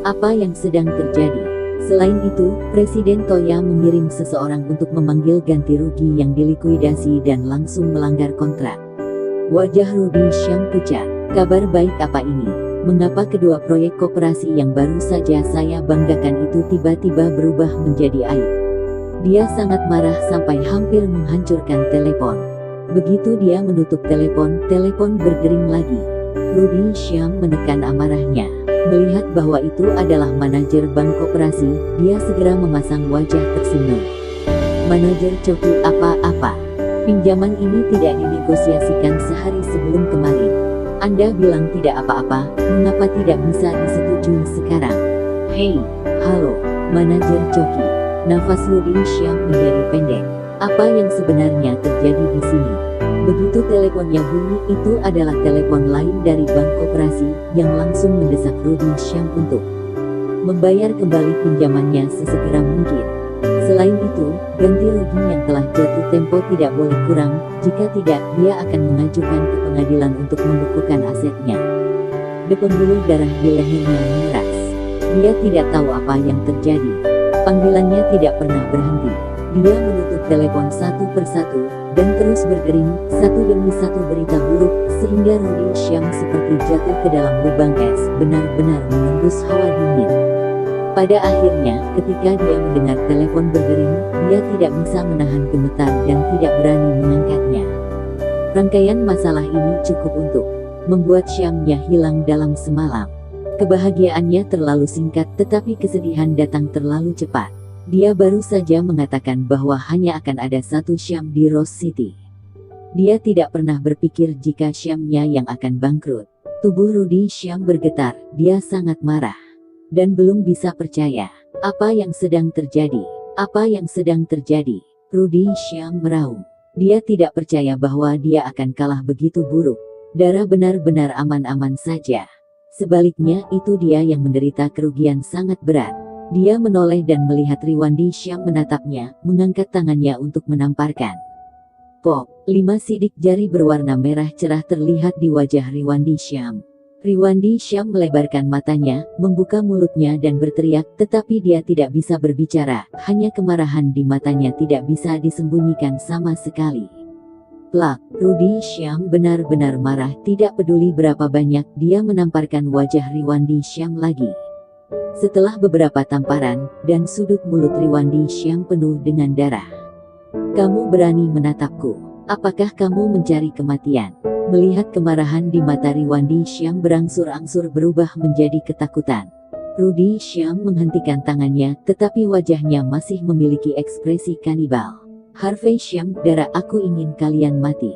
Apa yang sedang terjadi? Selain itu, Presiden Toya mengirim seseorang untuk memanggil ganti rugi yang dilikuidasi dan langsung melanggar kontrak. Wajah Rudy Syam pucat. Kabar baik apa ini? Mengapa kedua proyek koperasi yang baru saja saya banggakan itu tiba-tiba berubah menjadi aib? Dia sangat marah sampai hampir menghancurkan telepon. Begitu dia menutup telepon berdering lagi. Rudy Syam menekan amarahnya. Melihat bahwa itu adalah manajer bank koperasi, dia segera memasang wajah tersenyum. Manajer Coki, apa-apa? Pinjaman ini tidak dinegosiasikan sehari sebelum kemarin. Anda bilang tidak apa-apa, mengapa tidak bisa disetujui sekarang? Hei, halo, manajer Coki. Nafas Rudy Syam menjadi pendek. Apa yang sebenarnya terjadi di sini? Begitu teleponnya bunyi, itu adalah telepon lain dari bank koperasi yang langsung mendesak Rudy Syam untuk membayar kembali pinjamannya sesegera mungkin. Selain itu, ganti rugi yang telah jatuh tempo tidak boleh kurang, jika tidak, dia akan mengajukan ke pengadilan untuk membekukan asetnya. Pembuluh darah di lehernya mengeras. Dia tidak tahu apa yang terjadi. Panggilannya tidak pernah berhenti. Dia menutup telepon satu persatu, dan terus berdering, satu demi satu berita buruk, sehingga Rudy Syam seperti jatuh ke dalam lubang es, benar-benar menembus hawa dingin. Pada akhirnya, ketika dia mendengar telepon berdering, dia tidak bisa menahan gemetar dan tidak berani mengangkatnya. Rangkaian masalah ini cukup untuk membuat Syamnya hilang dalam semalam. Kebahagiaannya terlalu singkat, tetapi kesedihan datang terlalu cepat. Dia baru saja mengatakan bahwa hanya akan ada satu Syam di Rose City. Dia tidak pernah berpikir jika Syamnya yang akan bangkrut. Tubuh Rudy Syam bergetar, dia sangat marah. Dan belum bisa percaya. Apa yang sedang terjadi? Apa yang sedang terjadi? Rudy Syam meraung. Dia tidak percaya bahwa dia akan kalah begitu buruk. Dara benar-benar aman-aman saja. Sebaliknya, itu dia yang menderita kerugian sangat berat. Dia menoleh dan melihat Riwandi Syam menatapnya, mengangkat tangannya untuk menamparkan. Pop, 5 sidik jari berwarna merah cerah terlihat di wajah Riwandi Syam. Riwandi Syam melebarkan matanya, membuka mulutnya dan berteriak, tetapi dia tidak bisa berbicara, hanya kemarahan di matanya tidak bisa disembunyikan sama sekali. Plak, Rudy Syam benar-benar marah, tidak peduli berapa banyak dia menamparkan wajah Riwandi Syam lagi. Setelah beberapa tamparan, dan sudut mulut Riwandi Syam penuh dengan darah. Kamu berani menatapku? Apakah kamu mencari kematian? Melihat kemarahan di mata Riwandi Syam berangsur-angsur berubah menjadi ketakutan. Rudy Syam menghentikan tangannya, tetapi wajahnya masih memiliki ekspresi kanibal. Harvey Syam, darah, aku ingin kalian mati.